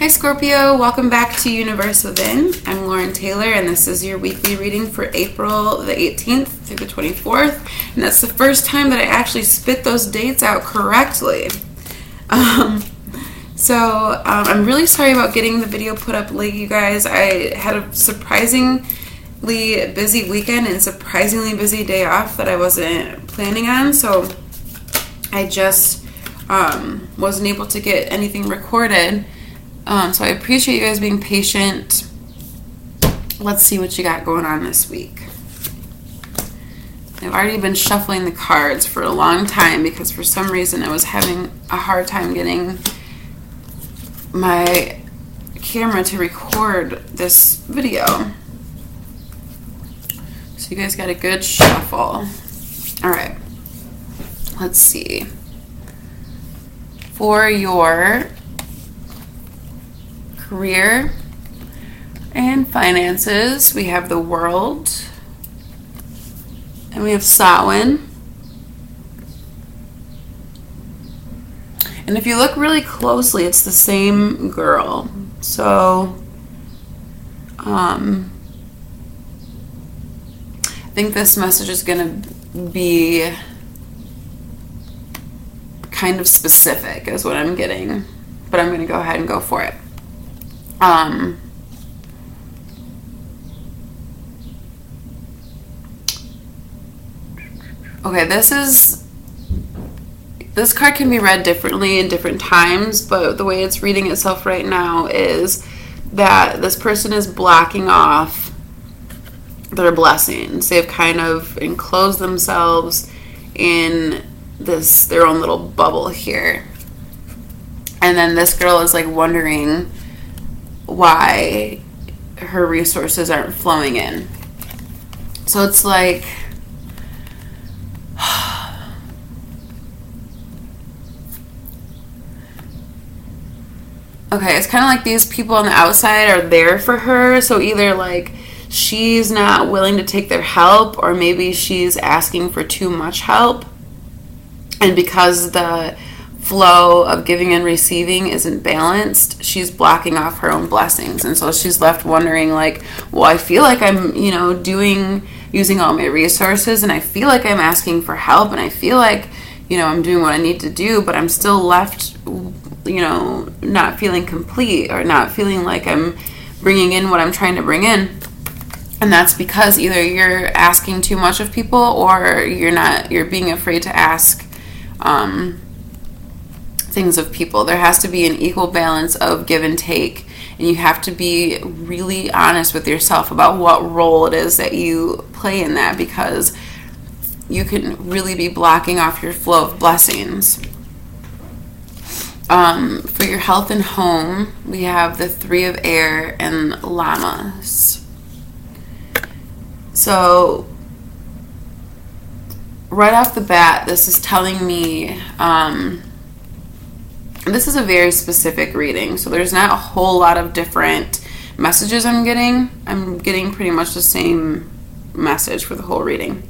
Hi Scorpio, welcome back to Universe Within. I'm Lauren Taylor and this is your weekly reading for April the 18th through the 24th. And that's the first time that I actually spit those dates out correctly. I'm really sorry about getting the video put up late, you guys. I had a surprisingly busy weekend and surprisingly busy day off that I wasn't planning on. So I just wasn't able to get anything recorded. So I appreciate you guys being patient. Let's see what you got going on this week. I've already been shuffling the cards for a long time because for some reason I was having a hard time getting my camera to record this video. So you guys got a good shuffle. Alright. Let's see. For your career and finances, we have the World and we have Samhain. And if you look really closely, it's the same girl. So I think this message is going to be kind of specific is what I'm getting, but I'm going to go ahead and go for it. Okay, this card can be read differently in different times, but the way it's reading itself right now is that this person is blocking off their blessings. They've kind of enclosed themselves in their own little bubble here. And then this girl is like wondering why her resources aren't flowing in. So it's like, okay, it's kind of like these people on the outside are there for her. So either like she's not willing to take their help, or maybe she's asking for too much help. And because the flow of giving and receiving isn't balanced, she's blocking off her own blessings. And so she's left wondering like, well, I feel like I'm, using all my resources, and I feel like I'm asking for help, and I feel like, I'm doing what I need to do, but I'm still left, not feeling complete, or not feeling like I'm bringing in what I'm trying to bring in. And that's because either you're asking too much of people, or you're being afraid to ask things of people. There has to be an equal balance of give and take, and you have to be really honest with yourself about what role it is that you play in that, because you can really be blocking off your flow of blessings. For your health and home, we have the Three of Air and Llamas. So right off the bat, this is telling me, this is a very specific reading, so there's not a whole lot of different messages I'm getting. I'm getting pretty much the same message for the whole reading.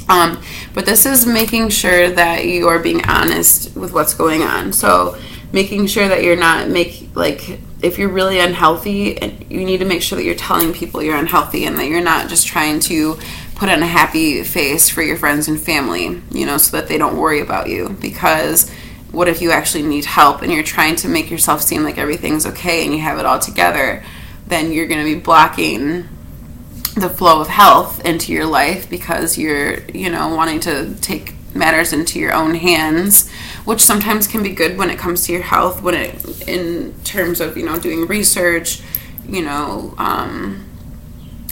But this is making sure that you are being honest with what's going on. So making sure that you're not if you're really unhealthy, you need to make sure that you're telling people you're unhealthy, and that you're not just trying to put on a happy face for your friends and family, so that they don't worry about you. Because what if you actually need help and you're trying to make yourself seem like everything's okay and you have it all together? Then you're going to be blocking the flow of health into your life because you're, wanting to take matters into your own hands, which sometimes can be good when it comes to your health, in terms of, doing research,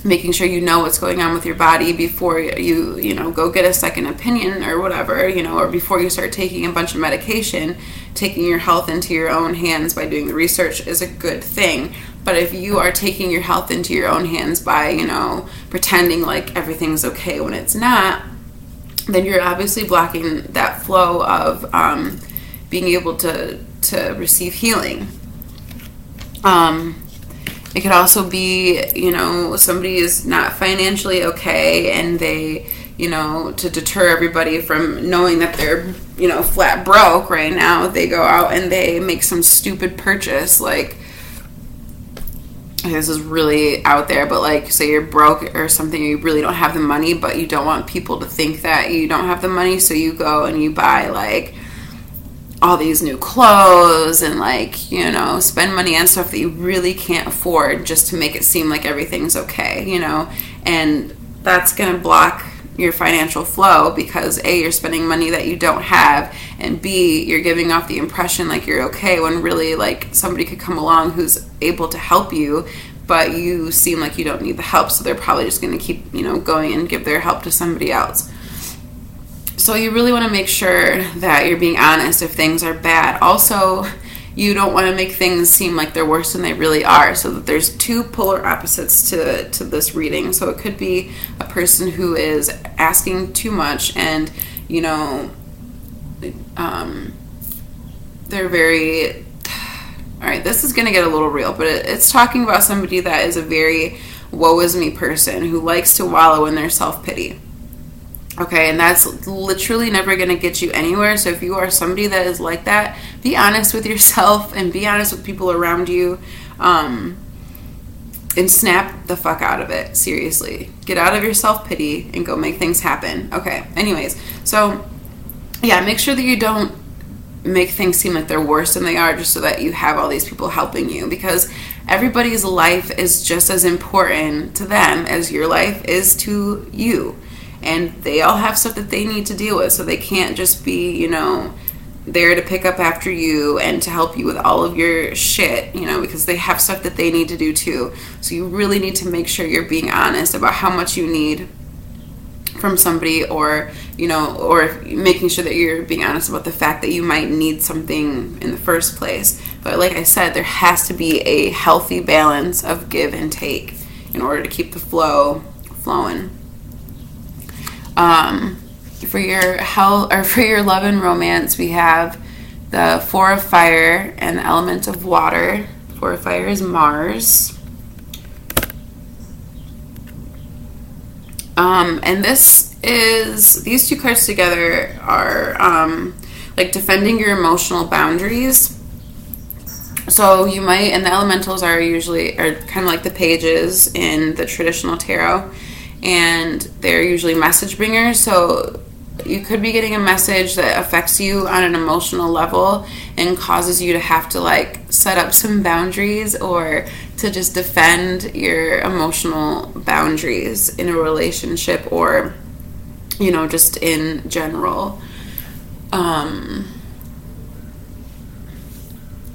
making sure you know what's going on with your body before you go get a second opinion or whatever, or before you start taking a bunch of medication. Taking your health into your own hands by doing the research is a good thing. But if you are taking your health into your own hands by, pretending like everything's okay when it's not, then you're obviously blocking that flow of being able to receive healing. It could also be, somebody is not financially okay and they, to deter everybody from knowing that they're, flat broke right now, they go out and they make some stupid purchase. Like, this is really out there, but like, say you're broke or something, you really don't have the money, but you don't want people to think that you don't have the money, so you go and you buy like all these new clothes and like, spend money on stuff that you really can't afford just to make it seem like everything's okay, and that's going to block your financial flow, because A, you're spending money that you don't have, and B, you're giving off the impression like you're okay, when really like somebody could come along who's able to help you, but you seem like you don't need the help, so they're probably just going to keep going and give their help to somebody else. So you really want to make sure that you're being honest if things are bad. Also, you don't want to make things seem like they're worse than they really are, so that there's two polar opposites to this reading. So it could be a person who is asking too much, and they're very, all right, this is going to get a little real, but it's talking about somebody that is a very woe is me person who likes to wallow in their self-pity. Okay, and that's literally never going to get you anywhere. So if you are somebody that is like that, be honest with yourself and be honest with people around you, and snap the fuck out of it. Seriously. Get out of your self-pity and go make things happen. Okay, anyways. So, yeah, make sure that you don't make things seem like they're worse than they are just so that you have all these people helping you, because everybody's life is just as important to them as your life is to you. And they all have stuff that they need to deal with, so they can't just be, there to pick up after you and to help you with all of your shit, because they have stuff that they need to do too. So you really need to make sure you're being honest about how much you need from somebody, or making sure that you're being honest about the fact that you might need something in the first place. But like I said, there has to be a healthy balance of give and take in order to keep the flow flowing. For your health, or for your love and romance, we have the Four of Fire and the element of water. Four of Fire is Mars. And these two cards together are like defending your emotional boundaries. So you might, and the elementals are kind of like the pages in the traditional tarot, and they're usually message bringers. So you could be getting a message that affects you on an emotional level and causes you to have to like set up some boundaries, or to just defend your emotional boundaries in a relationship, or just in general.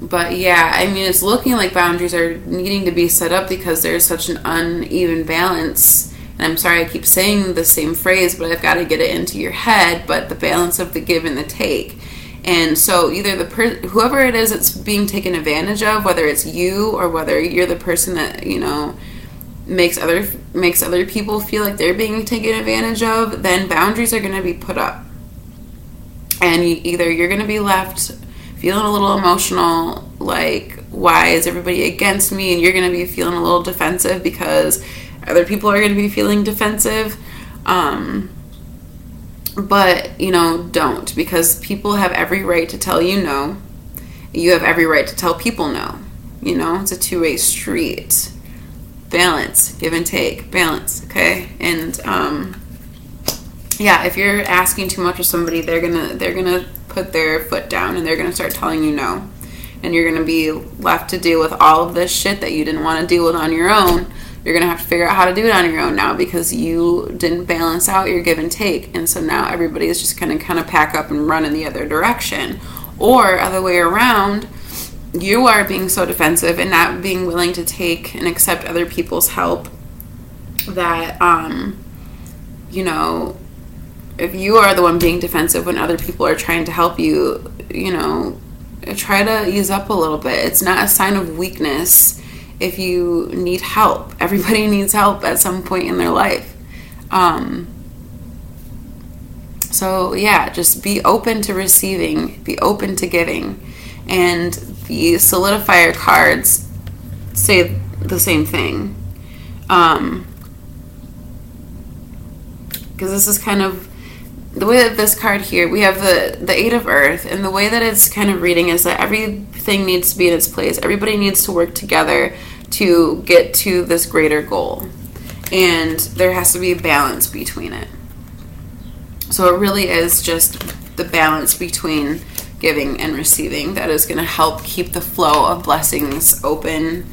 But yeah, I mean, it's looking like boundaries are needing to be set up because there's such an uneven balance. And I'm sorry I keep saying the same phrase, but I've got to get it into your head. But the balance of the give and the take. And so either whoever it is that's being taken advantage of, whether it's you or whether you're the person that, makes other people feel like they're being taken advantage of, then boundaries are going to be put up. And either you're going to be left feeling a little emotional, like, why is everybody against me? And you're going to be feeling a little defensive because other people are going to be feeling defensive. But, don't, because people have every right to tell you no. You have every right to tell people no. It's a two-way street. Balance, give and take, balance, okay? And, yeah, if you're asking too much of somebody, they're gonna put their foot down and they're gonna start telling you no. And you're gonna be left to deal with all of this shit that you didn't want to deal with on your own. You're going to have to figure out how to do it on your own now because you didn't balance out your give and take. And so now everybody is just going to kind of pack up and run in the other direction. Or other way around, you are being so defensive and not being willing to take and accept other people's help that, if you are the one being defensive when other people are trying to help you, try to ease up a little bit. It's not a sign of weakness if you need help. Everybody needs help at some point in their life. So yeah, just be open to receiving, be open to giving. And the solidifier cards say the same thing. because this is kind of the way that this card here, we have the Eight of Earth, and the way that it's kind of reading is that everything needs to be in its place. Everybody needs to work together to get to this greater goal, and there has to be a balance between it. So it really is just the balance between giving and receiving that is going to help keep the flow of blessings open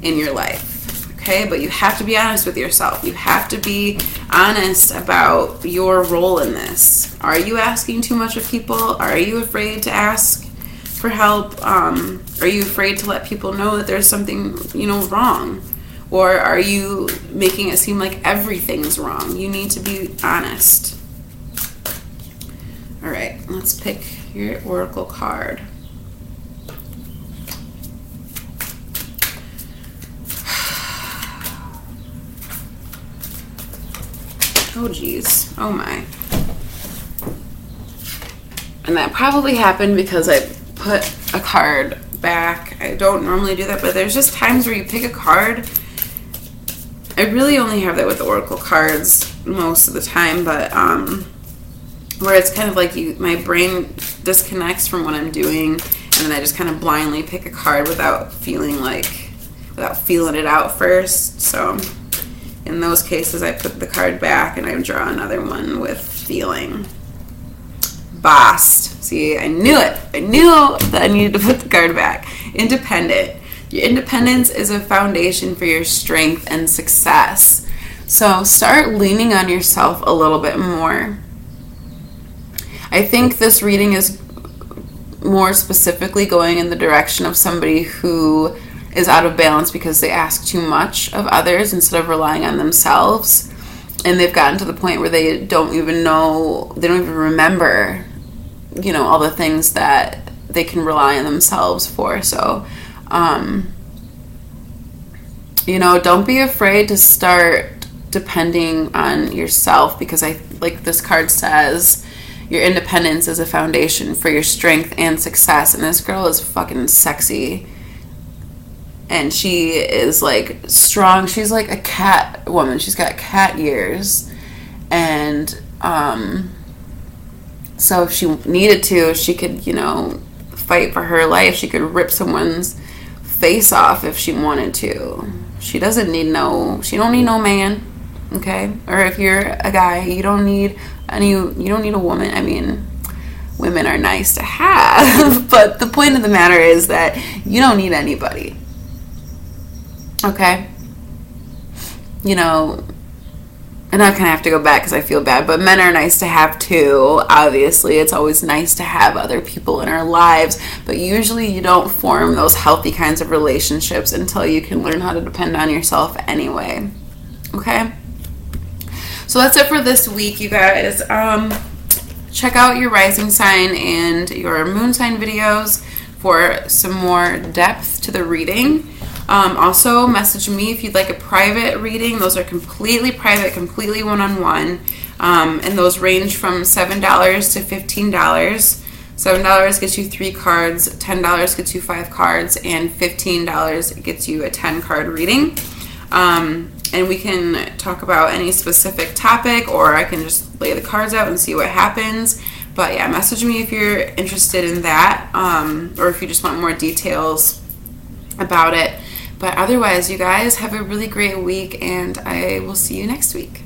in your life. Okay, but you have to be honest with yourself. You have to be honest about your role in this. Are you asking too much of people? Are you afraid to ask for help? Are you afraid to let people know that there's something, wrong? Or are you making it seem like everything's wrong? You need to be honest. All right, let's pick your oracle card. Oh, geez. Oh, my. And that probably happened because I put a card back. I don't normally do that, but there's just times where you pick a card. I really only have that with the oracle cards most of the time, but where it's kind of like my brain disconnects from what I'm doing, and then I just kind of blindly pick a card without feeling it out first. So in those cases, I put the card back and I draw another one with feeling. Bossed. See, I knew it. I knew that I needed to put the card back. Independent. Your independence is a foundation for your strength and success. So start leaning on yourself a little bit more. I think this reading is more specifically going in the direction of somebody who is out of balance because they ask too much of others instead of relying on themselves, and they've gotten to the point where they don't even remember all the things that they can rely on themselves for. So don't be afraid to start depending on yourself, because like this card says, your independence is a foundation for your strength and success. And this girl is fucking sexy. And she is like strong. She's like a cat woman. She's got cat ears. And so if she needed to, she could, fight for her life. She could rip someone's face off if she wanted to. She don't need no man, okay? Or if you're a guy, you don't need a woman. I mean, women are nice to have, but the point of the matter is that you don't need anybody. Okay? And I kind of have to go back because I feel bad, but men are nice to have too. Obviously, it's always nice to have other people in our lives, but usually you don't form those healthy kinds of relationships until you can learn how to depend on yourself anyway. Okay? So that's it for this week, you guys. Check out your rising sign and your moon sign videos for some more depth to the reading. Also, message me if you'd like a private reading. Those are completely private, completely one-on-one. And those range from $7 to $15. $7 gets you 3 cards, $10 gets you 5 cards, and $15 gets you a 10-card reading. And we can talk about any specific topic, or I can just lay the cards out and see what happens. But yeah, message me if you're interested in that, or if you just want more details about it. But otherwise, you guys have a really great week, and I will see you next week.